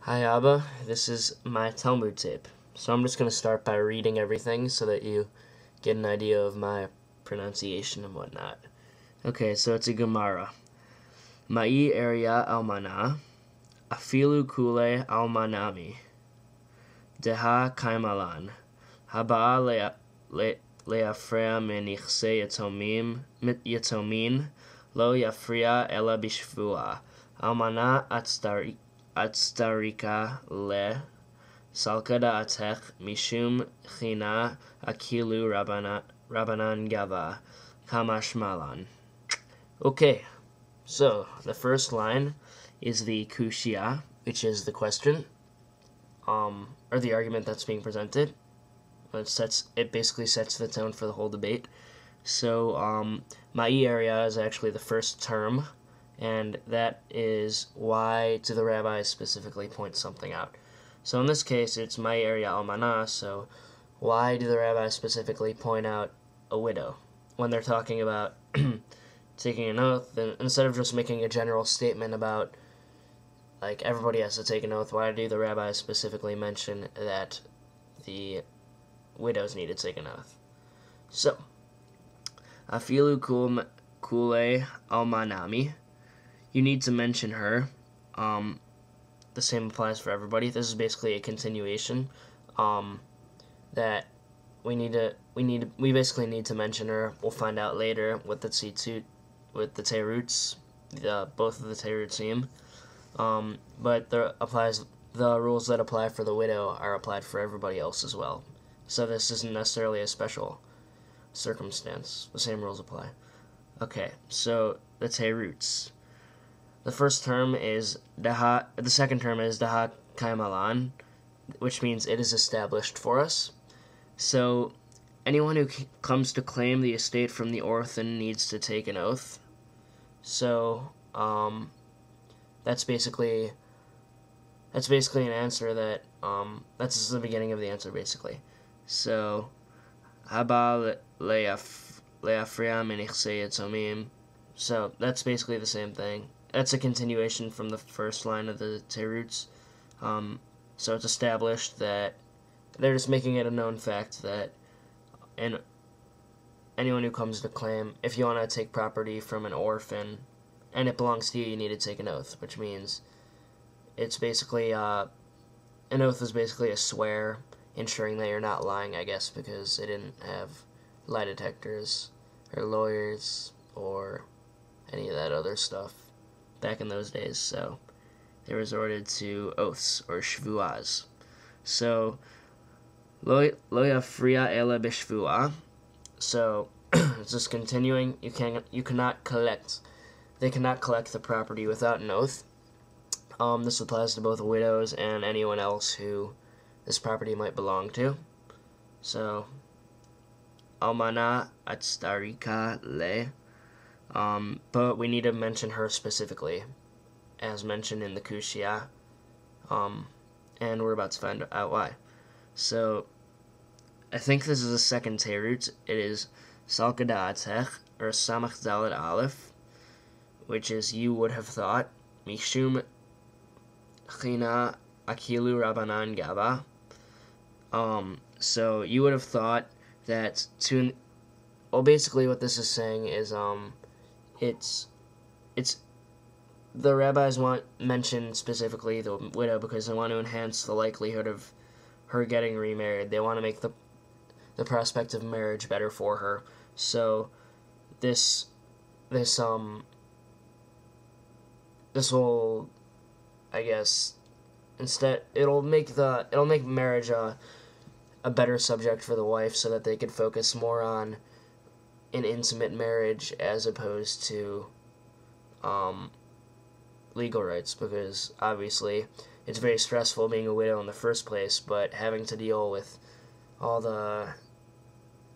Hi Abba, this is my Talmud tape. So I'm just going to start by reading everything so that you get an idea of my pronunciation and whatnot. Okay, so it's a Gemara. Ma'i eria almana, afilu kule almanami, deha kaimalan, haba'a leafrea menichse yatomin, lo yafria ela bishvua, almana atstarika le, salkada atech mishum china akilu rabanan gava kamashmalan. Okay, so the first line is the kushia, which is the question, or the argument that's being presented. It basically sets the tone for the whole debate. So ma'i area is actually the first term, and that is why do the rabbis specifically point something out. So in this case, it's ma'i area almanah, so why do the rabbis specifically point out a widow when they're talking about taking an oath? And instead of just making a general statement about, like, everybody has to take an oath, why do the rabbis specifically mention that the widows need to take an oath? So, afilu kule almanami, you need to mention her. The same applies for everybody. This is basically a continuation that we basically need to mention her. We'll find out later with the tzitut, with the teruts, both of the terutzim. But the rules that apply for the widow are applied for everybody else as well. So this isn't necessarily a special circumstance. The same rules apply. Okay, so the teruts. The first term is daha. The second term is daha kaimalan, which means it is established for us. So anyone who comes to claim the estate from the orphan needs to take an oath. So that's basically an answer that that's the beginning of the answer basically. So haba leafria menichse yatomim. So that's basically the same thing. That's a continuation from the first line of the teruts. So it's established that they're just making it a known fact that anyone who comes to claim, if you want to take property from an orphan and it belongs to you, you need to take an oath, which means it's basically an oath is basically a swear, ensuring that you're not lying, I guess, because they didn't have lie detectors or lawyers or any of that other stuff back in those days, so they resorted to oaths or shvuas. So lo yafria ela bishvua. So it's just continuing. You cannot collect. They cannot collect the property without an oath. This applies to both widows and anyone else who this property might belong to. So almana atstarika le. But we need to mention her specifically, as mentioned in the kushia, and we're about to find out why. So, I think this is the second terut. It is salkada'atech, or samach dalet aleph, which is you would have thought, mishum china akilu rabanan gaba. So you would have thought that basically what this is saying is, it's the rabbis mention specifically the widow because they want to enhance the likelihood of her getting remarried. They want to make the prospect of marriage better for her. So this will, I guess, instead it'll make marriage a better subject for the wife so that they could focus more on an intimate marriage as opposed to legal rights, because obviously it's very stressful being a widow in the first place, but having to deal with all the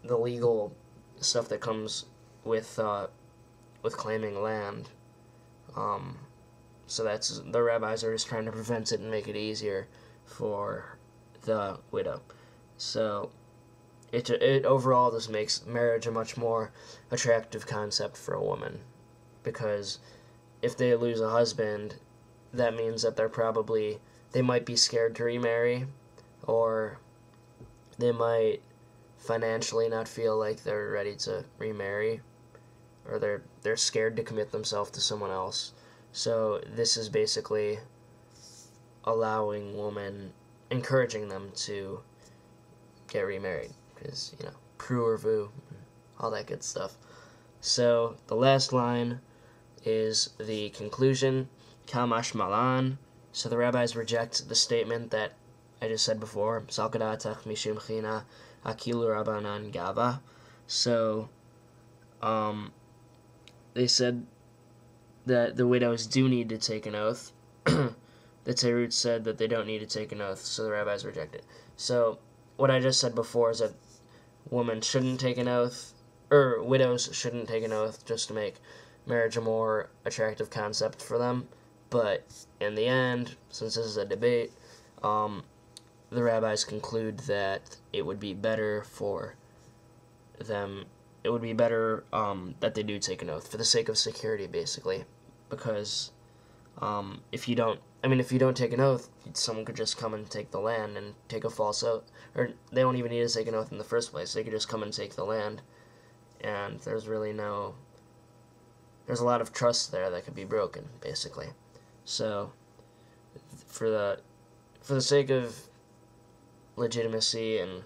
legal stuff that comes with claiming land. So that's the rabbis are just trying to prevent it and make it easier for the widow. So it overall just makes marriage a much more attractive concept for a woman, because if they lose a husband, that means that they're probably they might be scared to remarry, or they might financially not feel like they're ready to remarry, or they're scared to commit themselves to someone else. So this is basically allowing women, encouraging them to get remarried, because, you know, prue or vu, all that good stuff. So the last line is the conclusion, Kamash Malan. So the rabbis reject the statement that I just said before, Salkadatach Mishum China Akilu Rabbanan Gava. So they said that the widows do need to take an oath. The Teirut said that they don't need to take an oath, so the rabbis reject it. So what I just said before is that women shouldn't take an oath, or widows shouldn't take an oath, just to make marriage a more attractive concept for them. But in the end, since this is a debate, the rabbis conclude that it would be better for them, it would be better that they do take an oath, for the sake of security, basically. Because if you don't take an oath, someone could just come and take the land and take a false oath. Or they don't even need to take an oath in the first place. They could just come and take the land. And there's a lot of trust there that could be broken, basically. So, for the sake of legitimacy and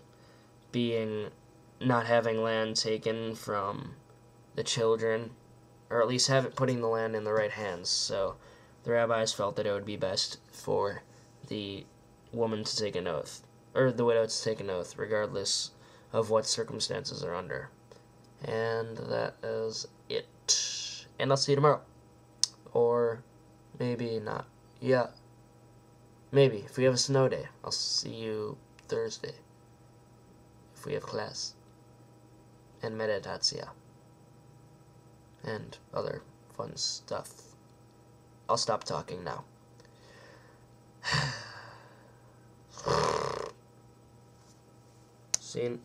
not having land taken from the children, or at least putting the land in the right hands. So the rabbis felt that it would be best for the woman to take an oath, or the widow to take an oath, regardless of what circumstances are under. And that is it. And I'll see you tomorrow. Or maybe not. Yeah. Maybe. If we have a snow day, I'll see you Thursday. If we have class. And meditatia. And other fun stuff. I'll stop talking now. See you.